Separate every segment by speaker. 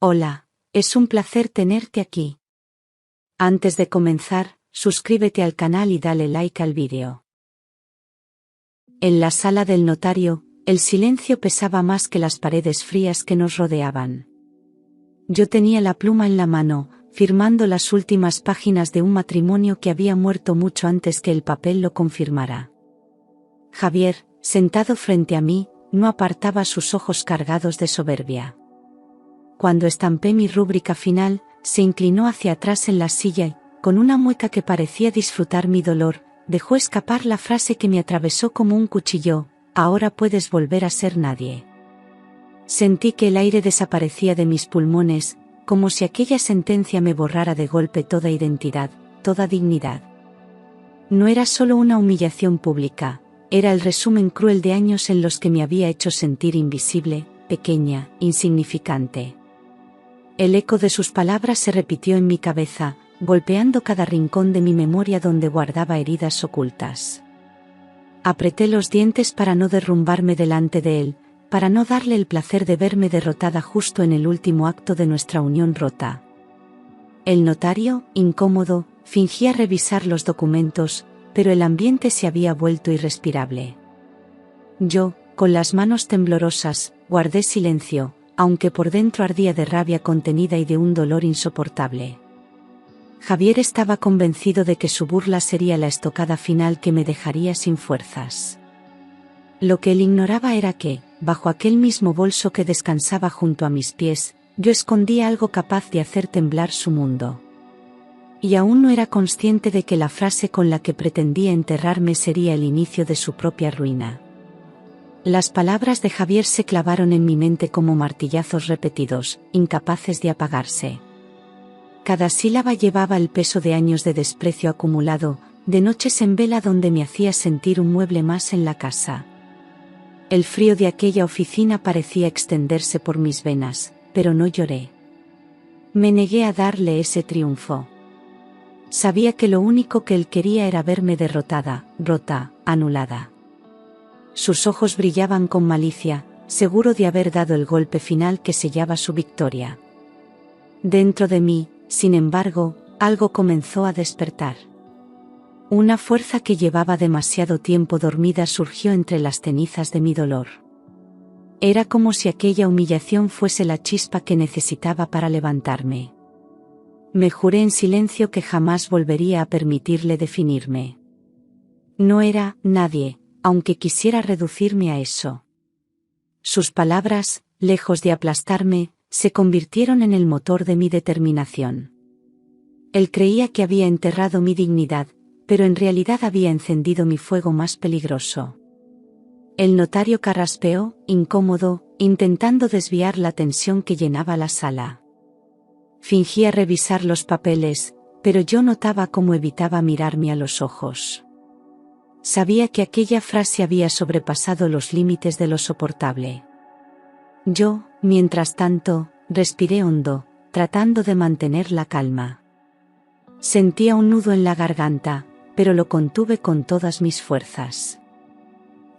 Speaker 1: Hola, es un placer tenerte aquí. Antes de comenzar, suscríbete al canal y dale like al vídeo. En la sala del notario, el silencio pesaba más que las paredes frías que nos rodeaban. Yo tenía la pluma en la mano, firmando las últimas páginas de un matrimonio que había muerto mucho antes que el papel lo confirmara. Javier, sentado frente a mí, no apartaba sus ojos cargados de soberbia. Cuando estampé mi rúbrica final, se inclinó hacia atrás en la silla y, con una mueca que parecía disfrutar mi dolor, dejó escapar la frase que me atravesó como un cuchillo: ahora puedes volver a ser nadie. Sentí que el aire desaparecía de mis pulmones, como si aquella sentencia me borrara de golpe toda identidad, toda dignidad. No era solo una humillación pública, era el resumen cruel de años en los que me había hecho sentir invisible, pequeña, insignificante. El eco de sus palabras se repitió en mi cabeza, golpeando cada rincón de mi memoria donde guardaba heridas ocultas. Apreté los dientes para no derrumbarme delante de él, para no darle el placer de verme derrotada justo en el último acto de nuestra unión rota. El notario, incómodo, fingía revisar los documentos, pero el ambiente se había vuelto irrespirable. Yo, con las manos temblorosas, guardé silencio, aunque por dentro ardía de rabia contenida y de un dolor insoportable. Javier estaba convencido de que su burla sería la estocada final que me dejaría sin fuerzas. Lo que él ignoraba era que, bajo aquel mismo bolso que descansaba junto a mis pies, yo escondía algo capaz de hacer temblar su mundo. Y aún no era consciente de que la frase con la que pretendía enterrarme sería el inicio de su propia ruina. Las palabras de Javier se clavaron en mi mente como martillazos repetidos, incapaces de apagarse. Cada sílaba llevaba el peso de años de desprecio acumulado, de noches en vela donde me hacía sentir un mueble más en la casa. El frío de aquella oficina parecía extenderse por mis venas, pero no lloré. Me negué a darle ese triunfo. Sabía que lo único que él quería era verme derrotada, rota, anulada. Sus ojos brillaban con malicia, seguro de haber dado el golpe final que sellaba su victoria. Dentro de mí, sin embargo, algo comenzó a despertar. Una fuerza que llevaba demasiado tiempo dormida surgió entre las cenizas de mi dolor. Era como si aquella humillación fuese la chispa que necesitaba para levantarme. Me juré en silencio que jamás volvería a permitirle definirme. No era nadie, aunque quisiera reducirme a eso. Sus palabras, lejos de aplastarme, se convirtieron en el motor de mi determinación. Él creía que había enterrado mi dignidad, pero en realidad había encendido mi fuego más peligroso. El notario carraspeó, incómodo, intentando desviar la tensión que llenaba la sala. Fingía revisar los papeles, pero yo notaba cómo evitaba mirarme a los ojos. Sabía que aquella frase había sobrepasado los límites de lo soportable. Yo, mientras tanto, respiré hondo, tratando de mantener la calma. Sentía un nudo en la garganta, pero lo contuve con todas mis fuerzas.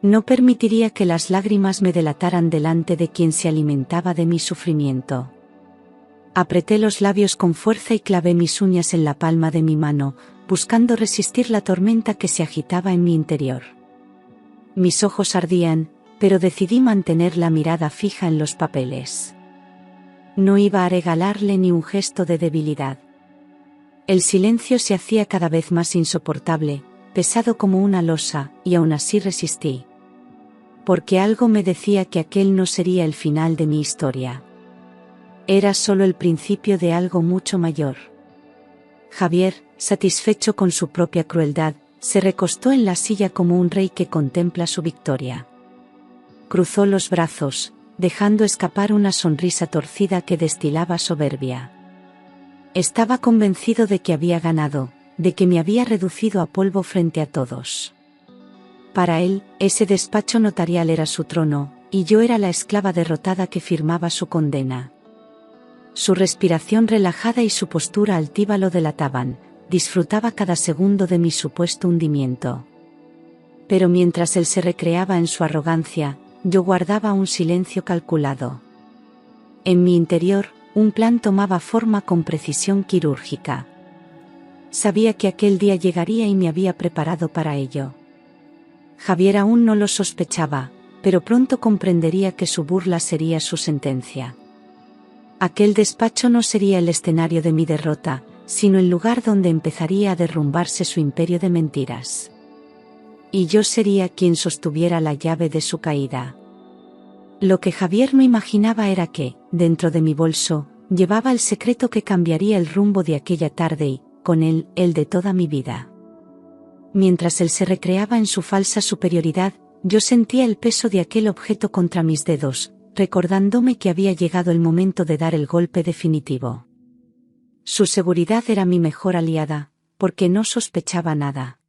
Speaker 1: No permitiría que las lágrimas me delataran delante de quien se alimentaba de mi sufrimiento. Apreté los labios con fuerza y clavé mis uñas en la palma de mi mano, buscando resistir la tormenta que se agitaba en mi interior. Mis ojos ardían, pero decidí mantener la mirada fija en los papeles. No iba a regalarle ni un gesto de debilidad. El silencio se hacía cada vez más insoportable, pesado como una losa, y aún así resistí. Porque algo me decía que aquel no sería el final de mi historia. Era solo el principio de algo mucho mayor. Javier, satisfecho con su propia crueldad, se recostó en la silla como un rey que contempla su victoria. Cruzó los brazos, dejando escapar una sonrisa torcida que destilaba soberbia. Estaba convencido de que había ganado, de que me había reducido a polvo frente a todos. Para él, ese despacho notarial era su trono, y yo era la esclava derrotada que firmaba su condena. Su respiración relajada y su postura altiva lo delataban, disfrutaba cada segundo de mi supuesto hundimiento. Pero mientras él se recreaba en su arrogancia, yo guardaba un silencio calculado. En mi interior, un plan tomaba forma con precisión quirúrgica. Sabía que aquel día llegaría y me había preparado para ello. Javier aún no lo sospechaba, pero pronto comprendería que su burla sería su sentencia. Aquel despacho no sería el escenario de mi derrota, sino el lugar donde empezaría a derrumbarse su imperio de mentiras. Y yo sería quien sostuviera la llave de su caída. Lo que Javier no imaginaba era que, dentro de mi bolso, llevaba el secreto que cambiaría el rumbo de aquella tarde y, con él, el de toda mi vida. Mientras él se recreaba en su falsa superioridad, yo sentía el peso de aquel objeto contra mis dedos, recordándome que había llegado el momento de dar el golpe definitivo. Su seguridad era mi mejor aliada, porque no sospechaba nada.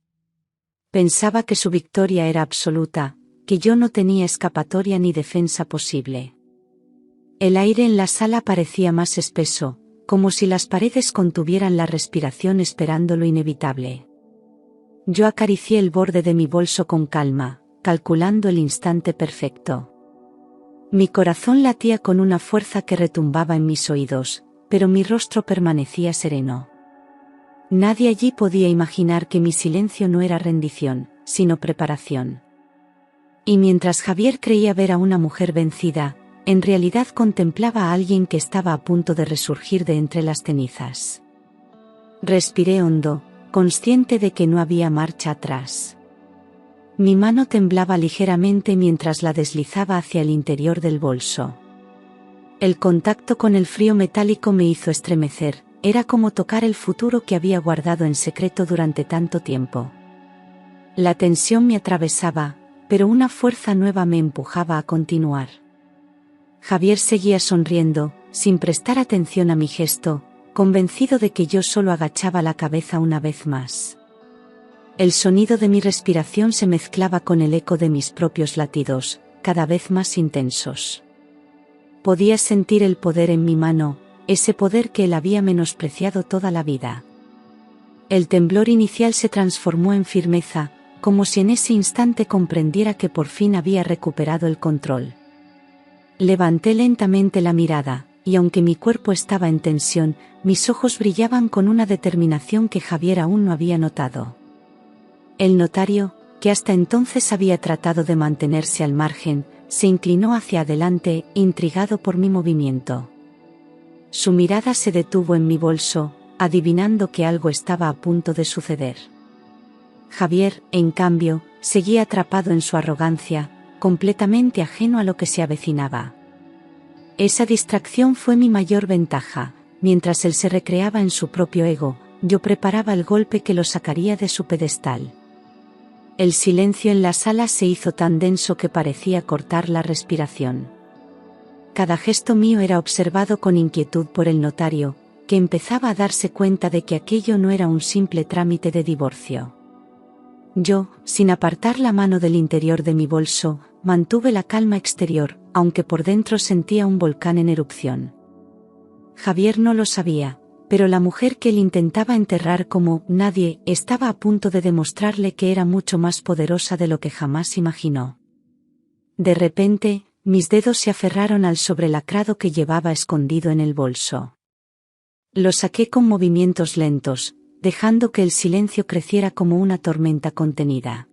Speaker 1: Pensaba que su victoria era absoluta, que yo no tenía escapatoria ni defensa posible. El aire en la sala parecía más espeso, como si las paredes contuvieran la respiración esperando lo inevitable. Yo acaricié el borde de mi bolso con calma, calculando el instante perfecto. Mi corazón latía con una fuerza que retumbaba en mis oídos, pero mi rostro permanecía sereno. Nadie allí podía imaginar que mi silencio no era rendición, sino preparación. Y mientras Javier creía ver a una mujer vencida, en realidad contemplaba a alguien que estaba a punto de resurgir de entre las cenizas. Respiré hondo, consciente de que no había marcha atrás. Mi mano temblaba ligeramente mientras la deslizaba hacia el interior del bolso. El contacto con el frío metálico me hizo estremecer, era como tocar el futuro que había guardado en secreto durante tanto tiempo. La tensión me atravesaba, pero una fuerza nueva me empujaba a continuar. Javier seguía sonriendo, sin prestar atención a mi gesto, convencido de que yo solo agachaba la cabeza una vez más. El sonido de mi respiración se mezclaba con el eco de mis propios latidos, cada vez más intensos. Podía sentir el poder en mi mano, ese poder que él había menospreciado toda la vida. El temblor inicial se transformó en firmeza, como si en ese instante comprendiera que por fin había recuperado el control. Levanté lentamente la mirada, y aunque mi cuerpo estaba en tensión, mis ojos brillaban con una determinación que Javier aún no había notado. El notario, que hasta entonces había tratado de mantenerse al margen, se inclinó hacia adelante, intrigado por mi movimiento. Su mirada se detuvo en mi bolso, adivinando que algo estaba a punto de suceder. Javier, en cambio, seguía atrapado en su arrogancia, completamente ajeno a lo que se avecinaba. Esa distracción fue mi mayor ventaja. Mientras él se recreaba en su propio ego, yo preparaba el golpe que lo sacaría de su pedestal. El silencio en la sala se hizo tan denso que parecía cortar la respiración. Cada gesto mío era observado con inquietud por el notario, que empezaba a darse cuenta de que aquello no era un simple trámite de divorcio. Yo, sin apartar la mano del interior de mi bolso, mantuve la calma exterior, aunque por dentro sentía un volcán en erupción. Javier no lo sabía, pero la mujer que él intentaba enterrar como nadie estaba a punto de demostrarle que era mucho más poderosa de lo que jamás imaginó. De repente, mis dedos se aferraron al sobrelacrado que llevaba escondido en el bolso. Lo saqué con movimientos lentos, dejando que el silencio creciera como una tormenta contenida.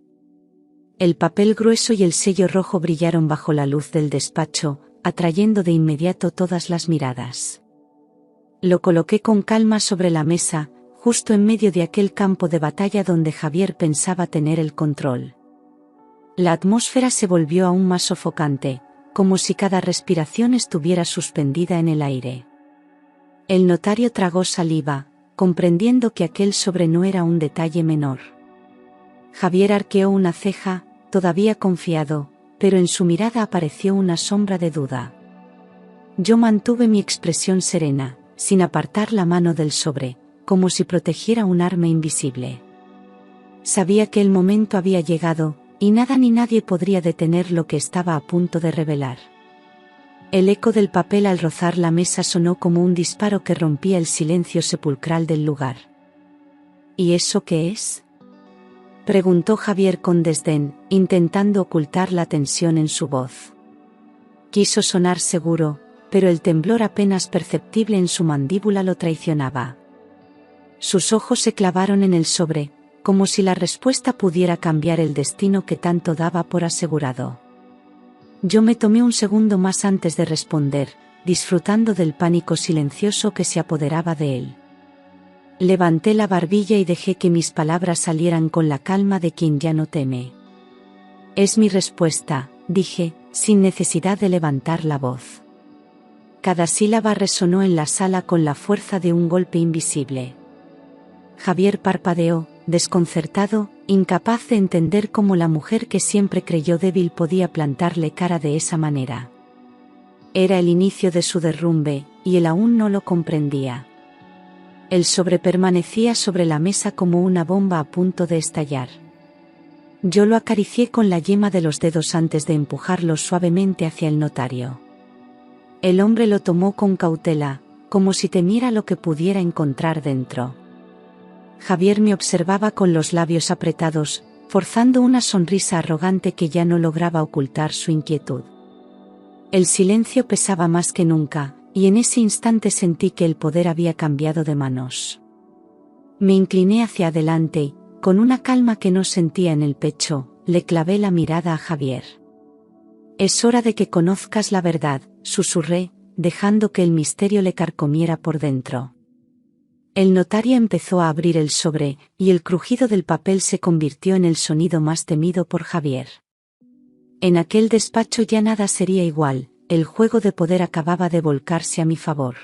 Speaker 1: El papel grueso y el sello rojo brillaron bajo la luz del despacho, atrayendo de inmediato todas las miradas. Lo coloqué con calma sobre la mesa, justo en medio de aquel campo de batalla donde Javier pensaba tener el control. La atmósfera se volvió aún más sofocante, como si cada respiración estuviera suspendida en el aire. El notario tragó saliva, comprendiendo que aquel sobre no era un detalle menor. Javier arqueó una ceja, todavía confiado, pero en su mirada apareció una sombra de duda. Yo mantuve mi expresión serena, sin apartar la mano del sobre, como si protegiera un arma invisible. Sabía que el momento había llegado, y nada ni nadie podría detener lo que estaba a punto de revelar. El eco del papel al rozar la mesa sonó como un disparo que rompía el silencio sepulcral del lugar. ¿Y eso qué es?, preguntó Javier con desdén, intentando ocultar la tensión en su voz. Quiso sonar seguro, pero el temblor apenas perceptible en su mandíbula lo traicionaba. Sus ojos se clavaron en el sobre, como si la respuesta pudiera cambiar el destino que tanto daba por asegurado. Yo me tomé un segundo más antes de responder, disfrutando del pánico silencioso que se apoderaba de él. Levanté la barbilla y dejé que mis palabras salieran con la calma de quien ya no teme. Es mi respuesta, dije, sin necesidad de levantar la voz. Cada sílaba resonó en la sala con la fuerza de un golpe invisible. Javier parpadeó, desconcertado, incapaz de entender cómo la mujer que siempre creyó débil podía plantarle cara de esa manera. Era el inicio de su derrumbe, y él aún no lo comprendía. El sobre permanecía sobre la mesa como una bomba a punto de estallar. Yo lo acaricié con la yema de los dedos antes de empujarlo suavemente hacia el notario. El hombre lo tomó con cautela, como si temiera lo que pudiera encontrar dentro. Javier me observaba con los labios apretados, forzando una sonrisa arrogante que ya no lograba ocultar su inquietud. El silencio pesaba más que nunca, y en ese instante sentí que el poder había cambiado de manos. Me incliné hacia adelante y, con una calma que no sentía en el pecho, le clavé la mirada a Javier. Es hora de que conozcas la verdad, susurré, dejando que el misterio le carcomiera por dentro. El notario empezó a abrir el sobre, y el crujido del papel se convirtió en el sonido más temido por Javier. En aquel despacho ya nada sería igual, el juego de poder acababa de volcarse a mi favor.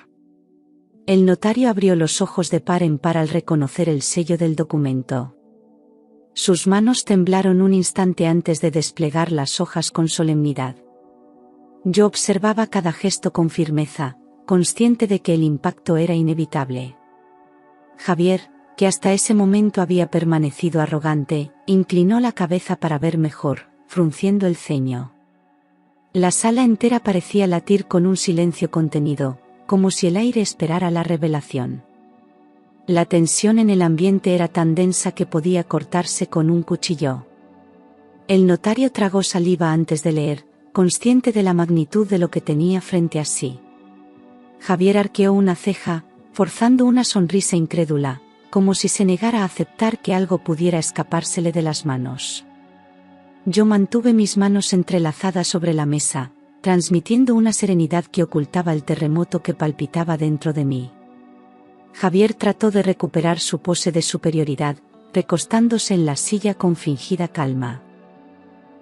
Speaker 1: El notario abrió los ojos de par en par al reconocer el sello del documento. Sus manos temblaron un instante antes de desplegar las hojas con solemnidad. Yo observaba cada gesto con firmeza, consciente de que el impacto era inevitable. Javier, que hasta ese momento había permanecido arrogante, inclinó la cabeza para ver mejor, frunciendo el ceño. La sala entera parecía latir con un silencio contenido, como si el aire esperara la revelación. La tensión en el ambiente era tan densa que podía cortarse con un cuchillo. El notario tragó saliva antes de leer, consciente de la magnitud de lo que tenía frente a sí. Javier arqueó una ceja, forzando una sonrisa incrédula, como si se negara a aceptar que algo pudiera escapársele de las manos. Yo mantuve mis manos entrelazadas sobre la mesa, transmitiendo una serenidad que ocultaba el terremoto que palpitaba dentro de mí. Javier trató de recuperar su pose de superioridad, recostándose en la silla con fingida calma.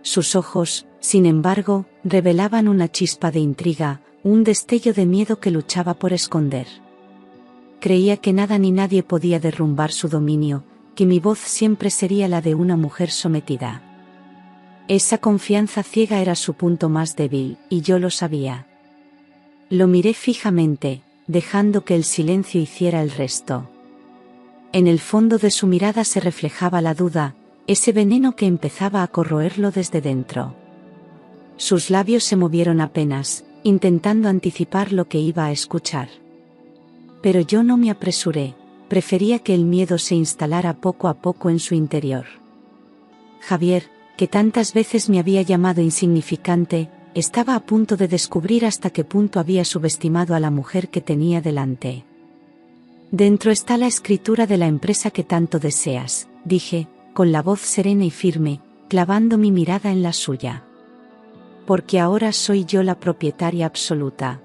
Speaker 1: Sus ojos, sin embargo, revelaban una chispa de intriga, un destello de miedo que luchaba por esconder. Creía que nada ni nadie podía derrumbar su dominio, que mi voz siempre sería la de una mujer sometida. Esa confianza ciega era su punto más débil, y yo lo sabía. Lo miré fijamente, dejando que el silencio hiciera el resto. En el fondo de su mirada se reflejaba la duda, ese veneno que empezaba a corroerlo desde dentro. Sus labios se movieron apenas, intentando anticipar lo que iba a escuchar. Pero yo no me apresuré, prefería que el miedo se instalara poco a poco en su interior. Javier, que tantas veces me había llamado insignificante, estaba a punto de descubrir hasta qué punto había subestimado a la mujer que tenía delante. Dentro está la escritura de la empresa que tanto deseas, dije, con la voz serena y firme, clavando mi mirada en la suya. Porque ahora soy yo la propietaria absoluta.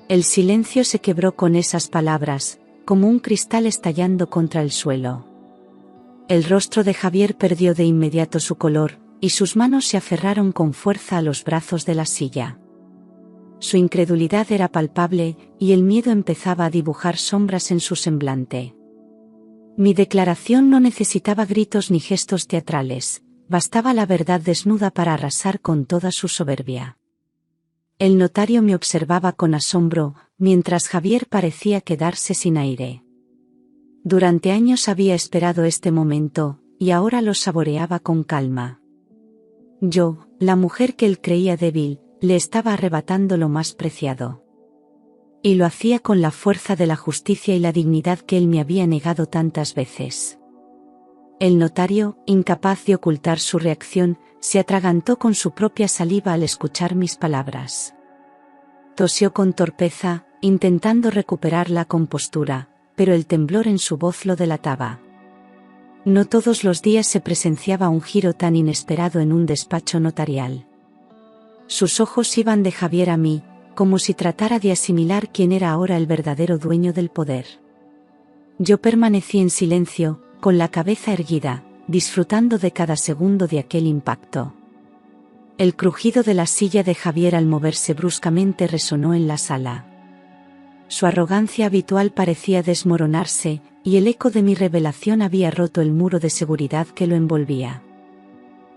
Speaker 1: El silencio se quebró con esas palabras, como un cristal estallando contra el suelo. El rostro de Javier perdió de inmediato su color, y sus manos se aferraron con fuerza a los brazos de la silla. Su incredulidad era palpable, y el miedo empezaba a dibujar sombras en su semblante. Mi declaración no necesitaba gritos ni gestos teatrales, bastaba la verdad desnuda para arrasar con toda su soberbia. El notario me observaba con asombro, mientras Javier parecía quedarse sin aire. Durante años había esperado este momento, y ahora lo saboreaba con calma. Yo, la mujer que él creía débil, le estaba arrebatando lo más preciado. Y lo hacía con la fuerza de la justicia y la dignidad que él me había negado tantas veces. El notario, incapaz de ocultar su reacción, se atragantó con su propia saliva al escuchar mis palabras. Tosió con torpeza, intentando recuperar la compostura, pero el temblor en su voz lo delataba. No todos los días se presenciaba un giro tan inesperado en un despacho notarial. Sus ojos iban de Javier a mí, como si tratara de asimilar quién era ahora el verdadero dueño del poder. Yo permanecí en silencio, con la cabeza erguida, disfrutando de cada segundo de aquel impacto. El crujido de la silla de Javier al moverse bruscamente resonó en la sala. Su arrogancia habitual parecía desmoronarse, y el eco de mi revelación había roto el muro de seguridad que lo envolvía.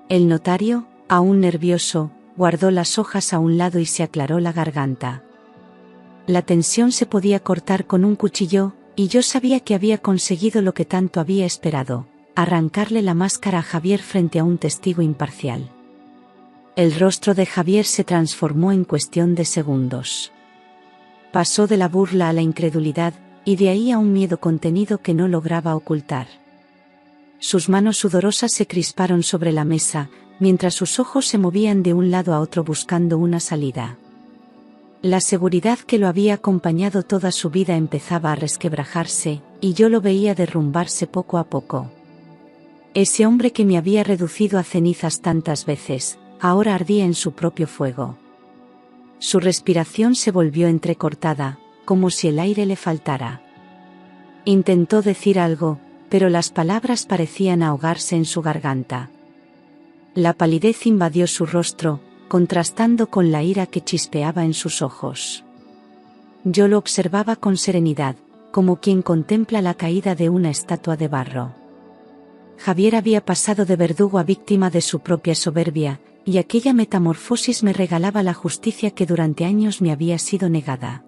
Speaker 1: El notario, aún nervioso, guardó las hojas a un lado y se aclaró la garganta. La tensión se podía cortar con un cuchillo, y yo sabía que había conseguido lo que tanto había esperado, arrancarle la máscara a Javier frente a un testigo imparcial. El rostro de Javier se transformó en cuestión de segundos. Pasó de la burla a la incredulidad, y de ahí a un miedo contenido que no lograba ocultar. Sus manos sudorosas se crisparon sobre la mesa, mientras sus ojos se movían de un lado a otro buscando una salida. La seguridad que lo había acompañado toda su vida empezaba a resquebrajarse, y yo lo veía derrumbarse poco a poco. Ese hombre que me había reducido a cenizas tantas veces, ahora ardía en su propio fuego. Su respiración se volvió entrecortada, como si el aire le faltara. Intentó decir algo, pero las palabras parecían ahogarse en su garganta. La palidez invadió su rostro, contrastando con la ira que chispeaba en sus ojos. Yo lo observaba con serenidad, como quien contempla la caída de una estatua de barro. Javier había pasado de verdugo a víctima de su propia soberbia, y aquella metamorfosis me regalaba la justicia que durante años me había sido negada.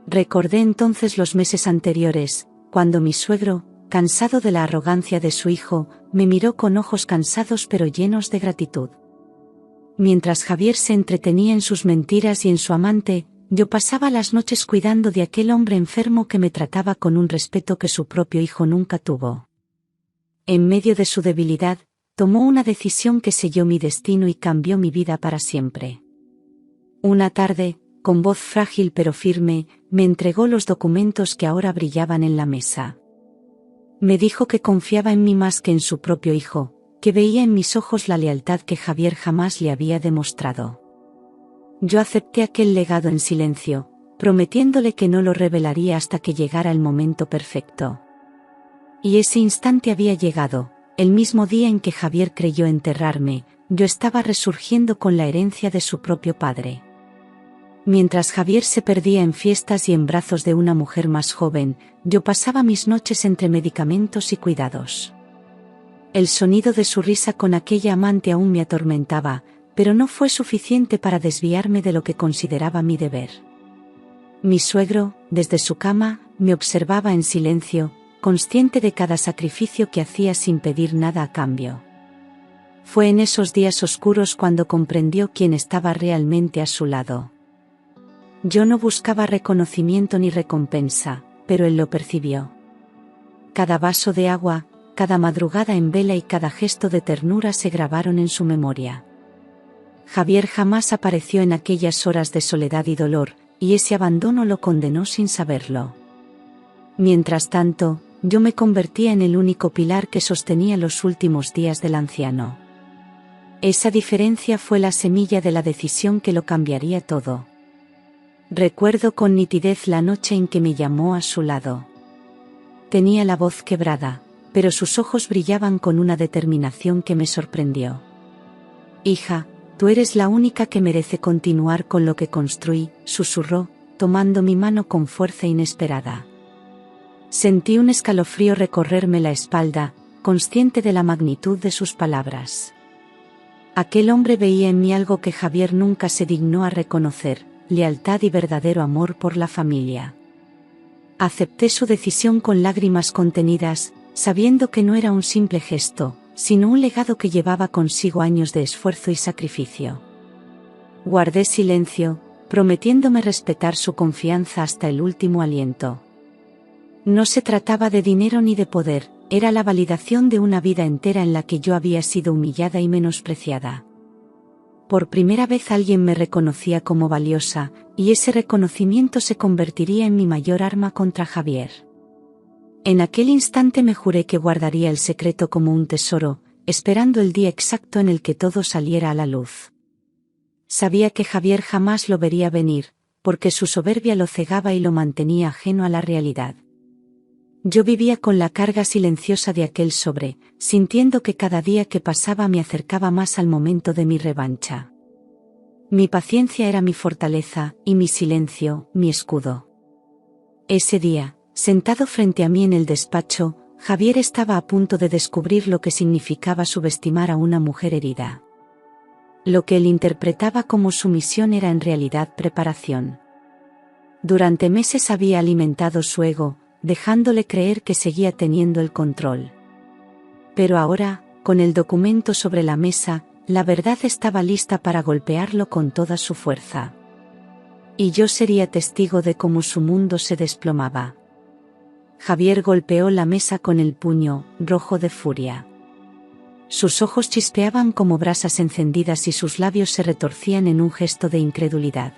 Speaker 1: Recordé entonces los meses anteriores, cuando mi suegro, cansado de la arrogancia de su hijo, me miró con ojos cansados pero llenos de gratitud. Mientras Javier se entretenía en sus mentiras y en su amante, yo pasaba las noches cuidando de aquel hombre enfermo que me trataba con un respeto que su propio hijo nunca tuvo. En medio de su debilidad, tomó una decisión que selló mi destino y cambió mi vida para siempre. Una tarde, con voz frágil pero firme, me entregó los documentos que ahora brillaban en la mesa. Me dijo que confiaba en mí más que en su propio hijo, que veía en mis ojos la lealtad que Javier jamás le había demostrado. Yo acepté aquel legado en silencio, prometiéndole que no lo revelaría hasta que llegara el momento perfecto. Y ese instante había llegado. El mismo día en que Javier creyó enterrarme, yo estaba resurgiendo con la herencia de su propio padre. Mientras Javier se perdía en fiestas y en brazos de una mujer más joven, yo pasaba mis noches entre medicamentos y cuidados. El sonido de su risa con aquella amante aún me atormentaba, pero no fue suficiente para desviarme de lo que consideraba mi deber. Mi suegro, desde su cama, me observaba en silencio, consciente de cada sacrificio que hacía sin pedir nada a cambio. Fue en esos días oscuros cuando comprendió quién estaba realmente a su lado. Yo no buscaba reconocimiento ni recompensa, pero él lo percibió. Cada vaso de agua, cada madrugada en vela y cada gesto de ternura se grabaron en su memoria. Javier jamás apareció en aquellas horas de soledad y dolor, y ese abandono lo condenó sin saberlo. Mientras tanto, yo me convertía en el único pilar que sostenía los últimos días del anciano. Esa diferencia fue la semilla de la decisión que lo cambiaría todo. Recuerdo con nitidez la noche en que me llamó a su lado. Tenía la voz quebrada, pero sus ojos brillaban con una determinación que me sorprendió. «Hija, tú eres la única que merece continuar con lo que construí», susurró, tomando mi mano con fuerza inesperada. Sentí un escalofrío recorrerme la espalda, consciente de la magnitud de sus palabras. Aquel hombre veía en mí algo que Javier nunca se dignó a reconocer: lealtad y verdadero amor por la familia. Acepté su decisión con lágrimas contenidas, sabiendo que no era un simple gesto, sino un legado que llevaba consigo años de esfuerzo y sacrificio. Guardé silencio, prometiéndome respetar su confianza hasta el último aliento. No se trataba de dinero ni de poder, era la validación de una vida entera en la que yo había sido humillada y menospreciada. Por primera vez alguien me reconocía como valiosa, y ese reconocimiento se convertiría en mi mayor arma contra Javier. En aquel instante me juré que guardaría el secreto como un tesoro, esperando el día exacto en el que todo saliera a la luz. Sabía que Javier jamás lo vería venir, porque su soberbia lo cegaba y lo mantenía ajeno a la realidad. Yo vivía con la carga silenciosa de aquel sobre, sintiendo que cada día que pasaba me acercaba más al momento de mi revancha. Mi paciencia era mi fortaleza, y mi silencio, mi escudo. Ese día, sentado frente a mí en el despacho, Javier estaba a punto de descubrir lo que significaba subestimar a una mujer herida. Lo que él interpretaba como sumisión era en realidad preparación. Durante meses había alimentado su ego, dejándole creer que seguía teniendo el control. Pero ahora, con el documento sobre la mesa, la verdad estaba lista para golpearlo con toda su fuerza. Y yo sería testigo de cómo su mundo se desplomaba. Javier golpeó la mesa con el puño, rojo de furia. Sus ojos chispeaban como brasas encendidas y sus labios se retorcían en un gesto de incredulidad.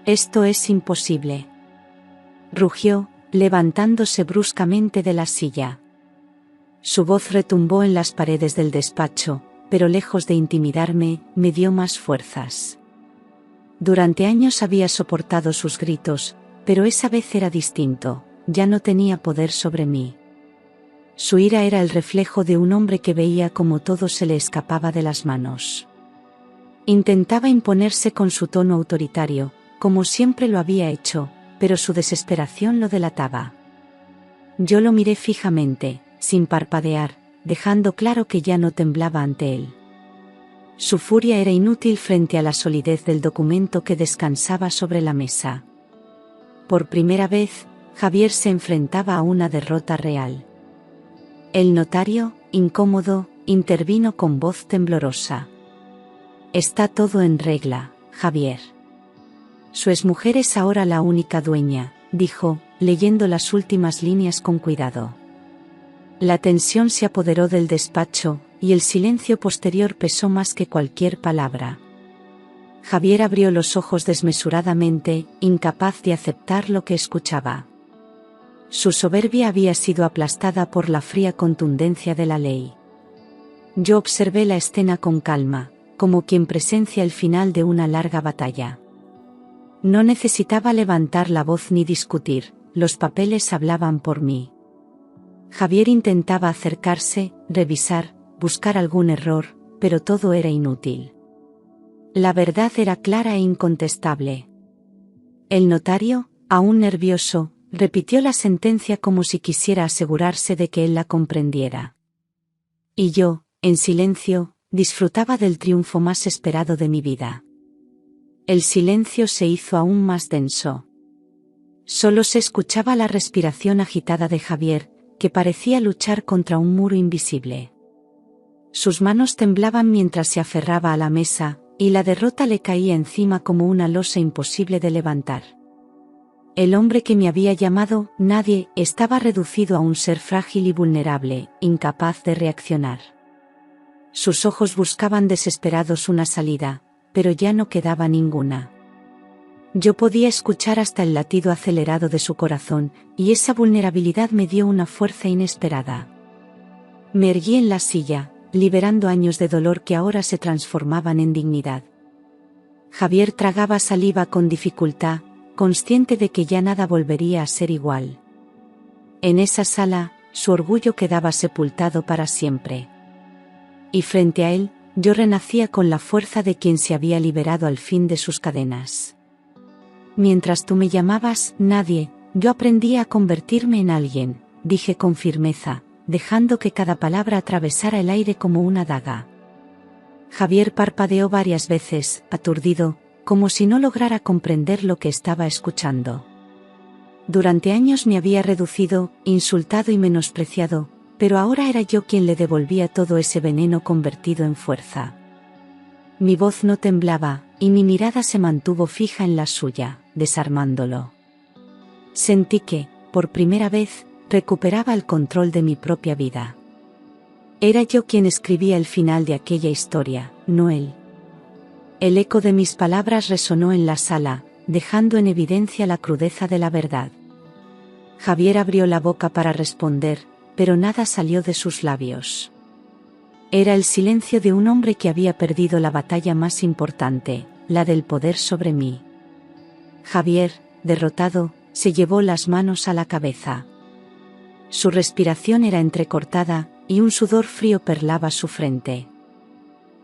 Speaker 1: «Esto es imposible», rugió, levantándose bruscamente de la silla. Su voz retumbó en las paredes del despacho, pero lejos de intimidarme, me dio más fuerzas. Durante años había soportado sus gritos, pero esa vez era distinto, ya no tenía poder sobre mí. Su ira era el reflejo de un hombre que veía cómo todo se le escapaba de las manos. Intentaba imponerse con su tono autoritario, como siempre lo había hecho, pero su desesperación lo delataba. Yo lo miré fijamente, sin parpadear, dejando claro que ya no temblaba ante él. Su furia era inútil frente a la solidez del documento que descansaba sobre la mesa. Por primera vez, Javier se enfrentaba a una derrota real. El notario, incómodo, intervino con voz temblorosa. «Está todo en regla, Javier. Su exmujer es ahora la única dueña», dijo, leyendo las últimas líneas con cuidado. La tensión se apoderó del despacho, y el silencio posterior pesó más que cualquier palabra. Javier abrió los ojos desmesuradamente, incapaz de aceptar lo que escuchaba. Su soberbia había sido aplastada por la fría contundencia de la ley. Yo observé la escena con calma, como quien presencia el final de una larga batalla. No necesitaba levantar la voz ni discutir, los papeles hablaban por mí. Javier intentaba acercarse, revisar, buscar algún error, pero todo era inútil. La verdad era clara e incontestable. El notario, aún nervioso, repitió la sentencia como si quisiera asegurarse de que él la comprendiera. Y yo, en silencio, disfrutaba del triunfo más esperado de mi vida. El silencio se hizo aún más denso. Solo se escuchaba la respiración agitada de Javier, que parecía luchar contra un muro invisible. Sus manos temblaban mientras se aferraba a la mesa, y la derrota le caía encima como una losa imposible de levantar. El hombre que me había llamado nadie estaba reducido a un ser frágil y vulnerable, incapaz de reaccionar. Sus ojos buscaban desesperados una salida, pero ya no quedaba ninguna. Yo podía escuchar hasta el latido acelerado de su corazón, y esa vulnerabilidad me dio una fuerza inesperada. Me erguí en la silla, liberando años de dolor que ahora se transformaban en dignidad. Javier tragaba saliva con dificultad, consciente de que ya nada volvería a ser igual. En esa sala, su orgullo quedaba sepultado para siempre. Y frente a él, yo renacía con la fuerza de quien se había liberado al fin de sus cadenas. Mientras tú me llamabas nadie, yo aprendí a convertirme en alguien, dije con firmeza, dejando que cada palabra atravesara el aire como una daga. Javier parpadeó varias veces, aturdido, como si no lograra comprender lo que estaba escuchando. Durante años me había reducido, insultado y menospreciado, pero ahora era yo quien le devolvía todo ese veneno convertido en fuerza. Mi voz no temblaba, y mi mirada se mantuvo fija en la suya, desarmándolo. Sentí que, por primera vez, recuperaba el control de mi propia vida. Era yo quien escribía el final de aquella historia, no él. El eco de mis palabras resonó en la sala, dejando en evidencia la crudeza de la verdad. Javier abrió la boca para responder, pero nada salió de sus labios. Era el silencio de un hombre que había perdido la batalla más importante, la del poder sobre mí. Javier, derrotado, se llevó las manos a la cabeza. Su respiración era entrecortada, y un sudor frío perlaba su frente.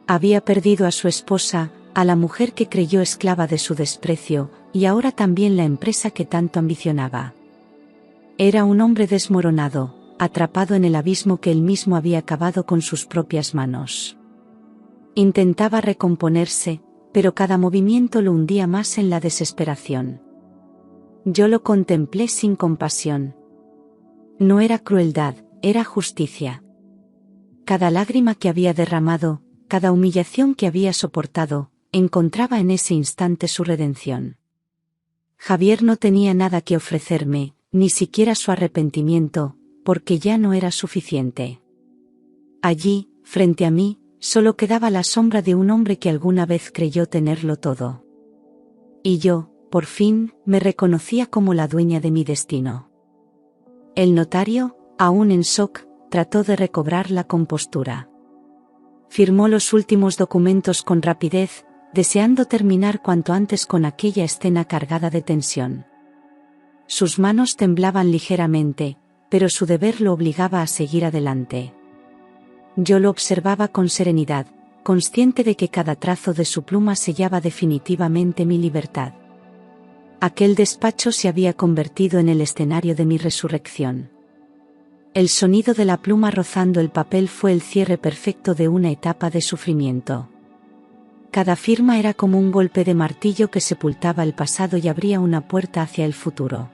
Speaker 1: Había perdido a su esposa, a la mujer que creyó esclava de su desprecio, y ahora también la empresa que tanto ambicionaba. Era un hombre desmoronado, atrapado en el abismo que él mismo había cavado con sus propias manos. Intentaba recomponerse, pero cada movimiento lo hundía más en la desesperación. Yo lo contemplé sin compasión. No era crueldad, era justicia. Cada lágrima que había derramado, cada humillación que había soportado, encontraba en ese instante su redención. Javier no tenía nada que ofrecerme, ni siquiera su arrepentimiento, porque ya no era suficiente. Allí, frente a mí, solo quedaba la sombra de un hombre que alguna vez creyó tenerlo todo. Y yo, por fin, me reconocía como la dueña de mi destino. El notario, aún en shock, trató de recobrar la compostura. Firmó los últimos documentos con rapidez, deseando terminar cuanto antes con aquella escena cargada de tensión. Sus manos temblaban ligeramente, pero su deber lo obligaba a seguir adelante. Yo lo observaba con serenidad, consciente de que cada trazo de su pluma sellaba definitivamente mi libertad. Aquel despacho se había convertido en el escenario de mi resurrección. El sonido de la pluma rozando el papel fue el cierre perfecto de una etapa de sufrimiento. Cada firma era como un golpe de martillo que sepultaba el pasado y abría una puerta hacia el futuro.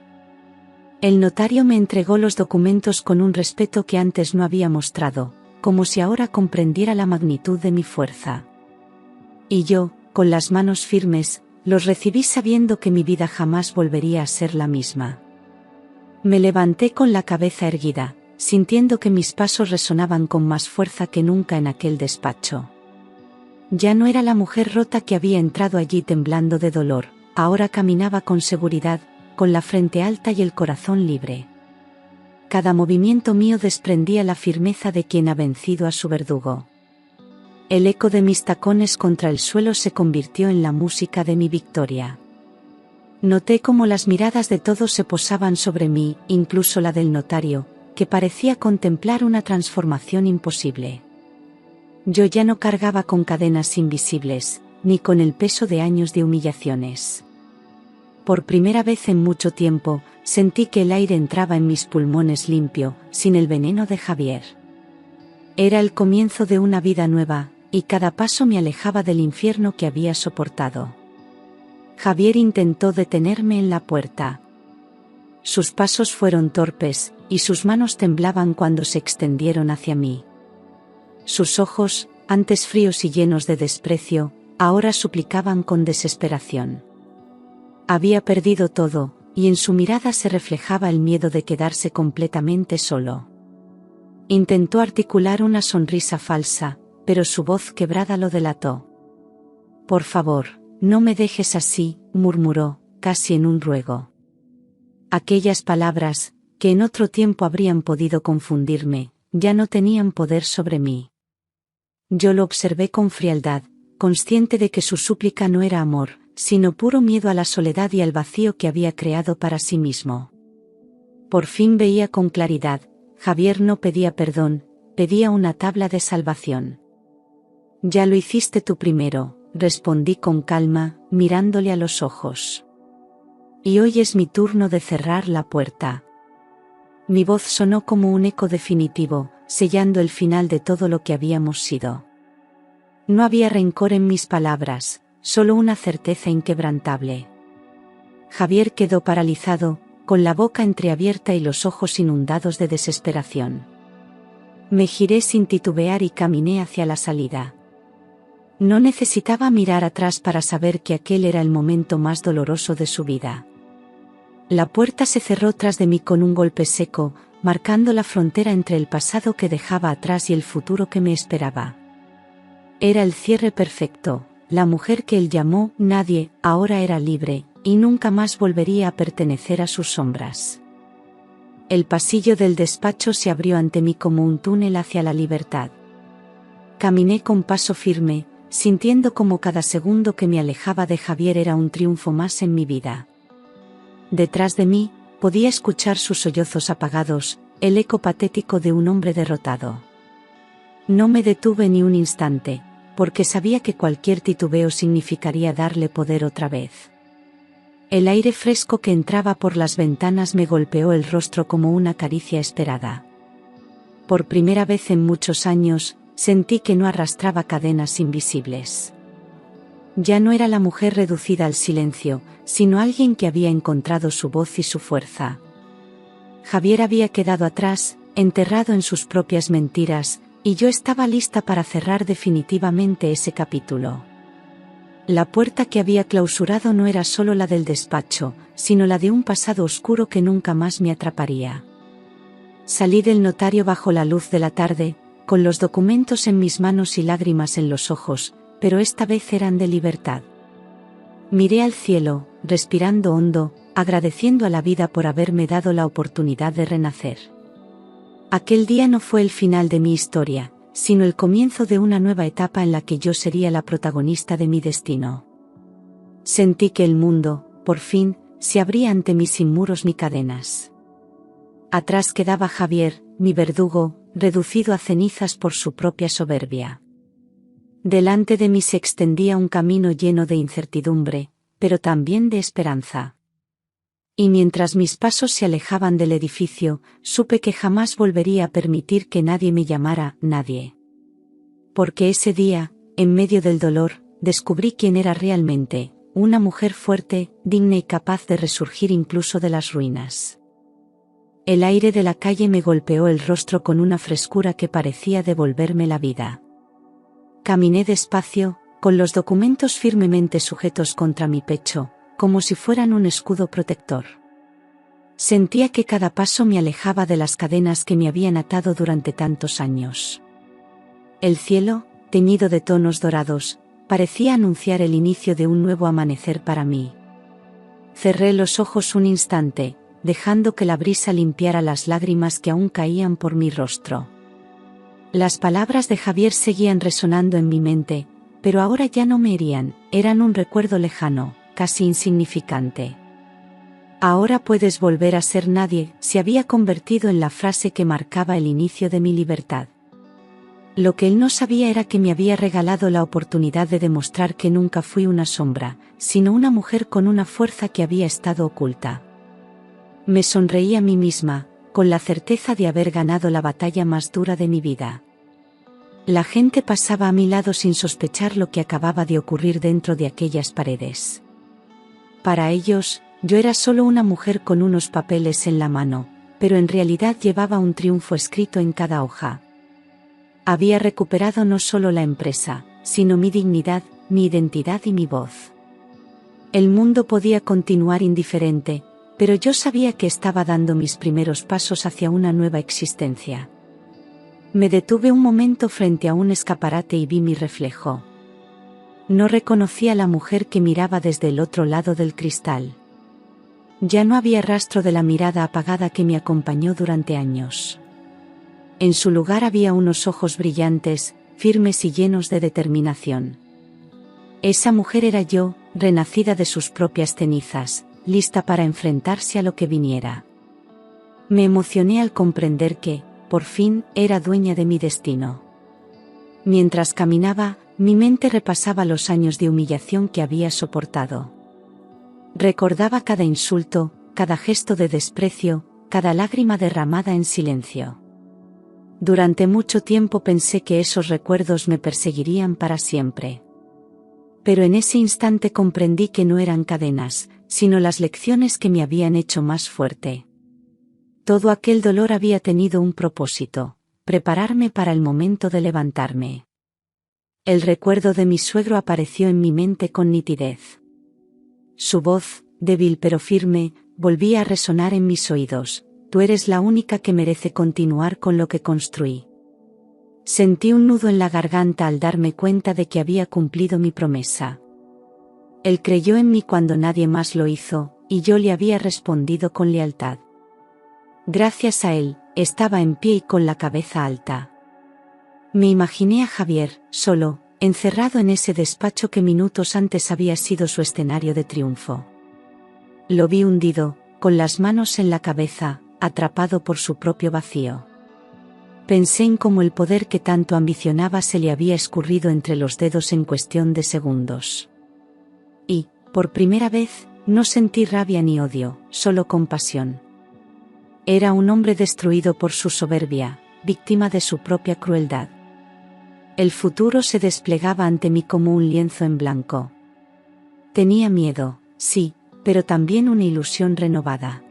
Speaker 1: El notario me entregó los documentos con un respeto que antes no había mostrado, como si ahora comprendiera la magnitud de mi fuerza. Y yo, con las manos firmes, los recibí sabiendo que mi vida jamás volvería a ser la misma. Me levanté con la cabeza erguida, sintiendo que mis pasos resonaban con más fuerza que nunca en aquel despacho. Ya no era la mujer rota que había entrado allí temblando de dolor, ahora caminaba con seguridad, con la frente alta y el corazón libre. Cada movimiento mío desprendía la firmeza de quien ha vencido a su verdugo. El eco de mis tacones contra el suelo se convirtió en la música de mi victoria. Noté cómo las miradas de todos se posaban sobre mí, incluso la del notario, que parecía contemplar una transformación imposible. Yo ya no cargaba con cadenas invisibles, ni con el peso de años de humillaciones. Por primera vez en mucho tiempo, sentí que el aire entraba en mis pulmones limpio, sin el veneno de Javier. Era el comienzo de una vida nueva, y cada paso me alejaba del infierno que había soportado. Javier intentó detenerme en la puerta. Sus pasos fueron torpes, y sus manos temblaban cuando se extendieron hacia mí. Sus ojos, antes fríos y llenos de desprecio, ahora suplicaban con desesperación. Había perdido todo, y en su mirada se reflejaba el miedo de quedarse completamente solo. Intentó articular una sonrisa falsa, pero su voz quebrada lo delató. «Por favor, no me dejes así», murmuró, casi en un ruego. Aquellas palabras, que en otro tiempo habrían podido confundirme, ya no tenían poder sobre mí. Yo lo observé con frialdad, consciente de que su súplica no era amor, sino puro miedo a la soledad y al vacío que había creado para sí mismo. Por fin veía con claridad, Javier no pedía perdón, pedía una tabla de salvación. «Ya lo hiciste tú primero», respondí con calma, mirándole a los ojos. «Y hoy es mi turno de cerrar la puerta». Mi voz sonó como un eco definitivo, sellando el final de todo lo que habíamos sido. No había rencor en mis palabras, solo una certeza inquebrantable. Javier quedó paralizado, con la boca entreabierta y los ojos inundados de desesperación. Me giré sin titubear y caminé hacia la salida. No necesitaba mirar atrás para saber que aquel era el momento más doloroso de su vida. La puerta se cerró tras de mí con un golpe seco, marcando la frontera entre el pasado que dejaba atrás y el futuro que me esperaba. Era el cierre perfecto, la mujer que él llamó nadie, ahora era libre, y nunca más volvería a pertenecer a sus sombras. El pasillo del despacho se abrió ante mí como un túnel hacia la libertad. Caminé con paso firme, sintiendo como cada segundo que me alejaba de Javier era un triunfo más en mi vida. Detrás de mí, podía escuchar sus sollozos apagados, el eco patético de un hombre derrotado. No me detuve ni un instante, porque sabía que cualquier titubeo significaría darle poder otra vez. El aire fresco que entraba por las ventanas me golpeó el rostro como una caricia esperada. Por primera vez en muchos años, sentí que no arrastraba cadenas invisibles. Ya no era la mujer reducida al silencio, sino alguien que había encontrado su voz y su fuerza. Javier había quedado atrás, enterrado en sus propias mentiras, y yo estaba lista para cerrar definitivamente ese capítulo. La puerta que había clausurado no era solo la del despacho, sino la de un pasado oscuro que nunca más me atraparía. Salí del notario bajo la luz de la tarde, con los documentos en mis manos y lágrimas en los ojos, pero esta vez eran de libertad. Miré al cielo, respirando hondo, agradeciendo a la vida por haberme dado la oportunidad de renacer. Aquel día no fue el final de mi historia, sino el comienzo de una nueva etapa en la que yo sería la protagonista de mi destino. Sentí que el mundo, por fin, se abría ante mí sin muros ni cadenas. Atrás quedaba Javier, mi verdugo, reducido a cenizas por su propia soberbia. Delante de mí se extendía un camino lleno de incertidumbre, pero también de esperanza. Y mientras mis pasos se alejaban del edificio, supe que jamás volvería a permitir que nadie me llamara nadie. Porque ese día, en medio del dolor, descubrí quién era realmente, una mujer fuerte, digna y capaz de resurgir incluso de las ruinas. El aire de la calle me golpeó el rostro con una frescura que parecía devolverme la vida. Caminé despacio, con los documentos firmemente sujetos contra mi pecho, como si fueran un escudo protector. Sentía que cada paso me alejaba de las cadenas que me habían atado durante tantos años. El cielo, teñido de tonos dorados, parecía anunciar el inicio de un nuevo amanecer para mí. Cerré los ojos un instante, dejando que la brisa limpiara las lágrimas que aún caían por mi rostro. Las palabras de Javier seguían resonando en mi mente, pero ahora ya no me herían, eran un recuerdo lejano, casi insignificante. Ahora puedes volver a ser nadie, se había convertido en la frase que marcaba el inicio de mi libertad. Lo que él no sabía era que me había regalado la oportunidad de demostrar que nunca fui una sombra, sino una mujer con una fuerza que había estado oculta. Me sonreí a mí misma, con la certeza de haber ganado la batalla más dura de mi vida. La gente pasaba a mi lado sin sospechar lo que acababa de ocurrir dentro de aquellas paredes. Para ellos, yo era solo una mujer con unos papeles en la mano, pero en realidad llevaba un triunfo escrito en cada hoja. Había recuperado no solo la empresa, sino mi dignidad, mi identidad y mi voz. El mundo podía continuar indiferente, pero yo sabía que estaba dando mis primeros pasos hacia una nueva existencia. Me detuve un momento frente a un escaparate y vi mi reflejo. No reconocí a la mujer que miraba desde el otro lado del cristal. Ya no había rastro de la mirada apagada que me acompañó durante años. En su lugar había unos ojos brillantes, firmes y llenos de determinación. Esa mujer era yo, renacida de sus propias cenizas, lista para enfrentarse a lo que viniera. Me emocioné al comprender que, por fin, era dueña de mi destino. Mientras caminaba, mi mente repasaba los años de humillación que había soportado. Recordaba cada insulto, cada gesto de desprecio, cada lágrima derramada en silencio. Durante mucho tiempo pensé que esos recuerdos me perseguirían para siempre. Pero en ese instante comprendí que no eran cadenas, sino las lecciones que me habían hecho más fuerte. Todo aquel dolor había tenido un propósito: prepararme para el momento de levantarme. El recuerdo de mi suegro apareció en mi mente con nitidez. Su voz, débil pero firme, volvía a resonar en mis oídos: tú eres la única que merece continuar con lo que construí. Sentí un nudo en la garganta al darme cuenta de que había cumplido mi promesa. Él creyó en mí cuando nadie más lo hizo, y yo le había respondido con lealtad. Gracias a él, estaba en pie y con la cabeza alta. Me imaginé a Javier, solo, encerrado en ese despacho que minutos antes había sido su escenario de triunfo. Lo vi hundido, con las manos en la cabeza, atrapado por su propio vacío. Pensé en cómo el poder que tanto ambicionaba se le había escurrido entre los dedos en cuestión de segundos. Y, por primera vez, no sentí rabia ni odio, solo compasión. Era un hombre destruido por su soberbia, víctima de su propia crueldad. El futuro se desplegaba ante mí como un lienzo en blanco. Tenía miedo, sí, pero también una ilusión renovada.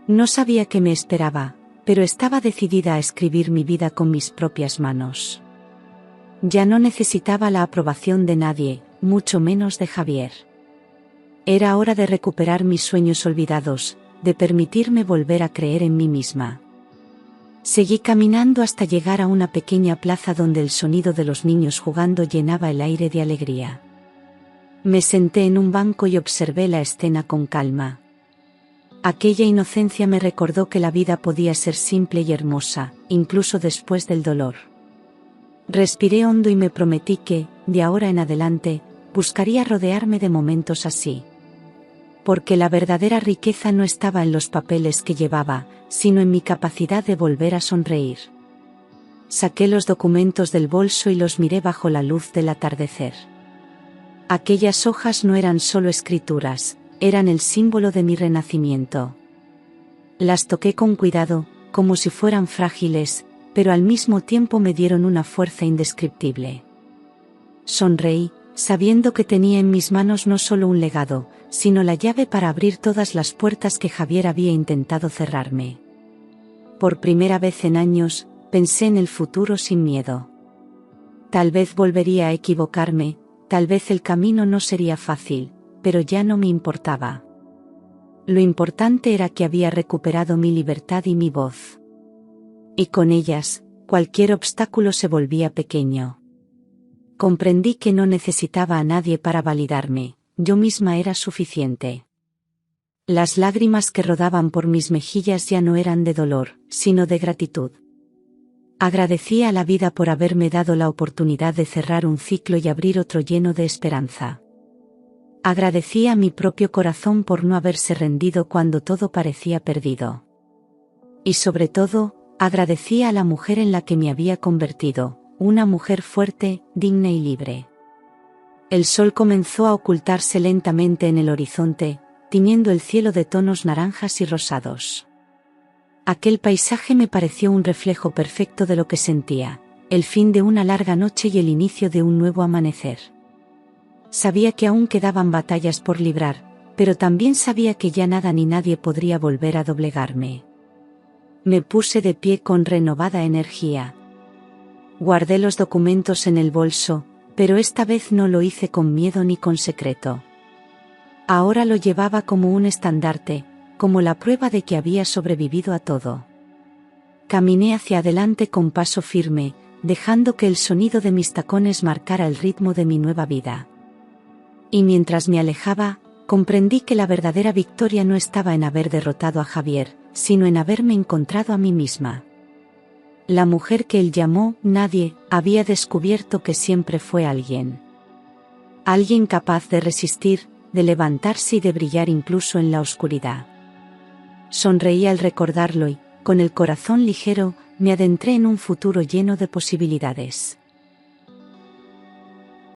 Speaker 1: No sabía qué me esperaba, pero estaba decidida a escribir mi vida con mis propias manos. Ya no necesitaba la aprobación de nadie, mucho menos de Javier. Era hora de recuperar mis sueños olvidados, de permitirme volver a creer en mí misma. Seguí caminando hasta llegar a una pequeña plaza donde el sonido de los niños jugando llenaba el aire de alegría. Me senté en un banco y observé la escena con calma. Aquella inocencia me recordó que la vida podía ser simple y hermosa, incluso después del dolor. Respiré hondo y me prometí que, de ahora en adelante, buscaría rodearme de momentos así. Porque la verdadera riqueza no estaba en los papeles que llevaba, sino en mi capacidad de volver a sonreír. Saqué los documentos del bolso y los miré bajo la luz del atardecer. Aquellas hojas no eran solo escrituras, eran el símbolo de mi renacimiento. Las toqué con cuidado, como si fueran frágiles, pero al mismo tiempo me dieron una fuerza indescriptible. Sonreí, sabiendo que tenía en mis manos no solo un legado, sino la llave para abrir todas las puertas que Javier había intentado cerrarme. Por primera vez en años, pensé en el futuro sin miedo. Tal vez volvería a equivocarme, tal vez el camino no sería fácil, pero ya no me importaba. Lo importante era que había recuperado mi libertad y mi voz. Y con ellas, cualquier obstáculo se volvía pequeño. Comprendí que no necesitaba a nadie para validarme, yo misma era suficiente. Las lágrimas que rodaban por mis mejillas ya no eran de dolor, sino de gratitud. Agradecía a la vida por haberme dado la oportunidad de cerrar un ciclo y abrir otro lleno de esperanza. Agradecía a mi propio corazón por no haberse rendido cuando todo parecía perdido. Y sobre todo, agradecía a la mujer en la que me había convertido, una mujer fuerte, digna y libre. El sol comenzó a ocultarse lentamente en el horizonte, tiñendo el cielo de tonos naranjas y rosados. Aquel paisaje me pareció un reflejo perfecto de lo que sentía, el fin de una larga noche y el inicio de un nuevo amanecer. Sabía que aún quedaban batallas por librar, pero también sabía que ya nada ni nadie podría volver a doblegarme. Me puse de pie con renovada energía. Guardé los documentos en el bolso, pero esta vez no lo hice con miedo ni con secreto. Ahora lo llevaba como un estandarte, como la prueba de que había sobrevivido a todo. Caminé hacia adelante con paso firme, dejando que el sonido de mis tacones marcara el ritmo de mi nueva vida. Y mientras me alejaba, comprendí que la verdadera victoria no estaba en haber derrotado a Javier, sino en haberme encontrado a mí misma. La mujer que él llamó nadie, había descubierto que siempre fue alguien. Alguien capaz de resistir, de levantarse y de brillar incluso en la oscuridad. Sonreí al recordarlo y, con el corazón ligero, me adentré en un futuro lleno de posibilidades.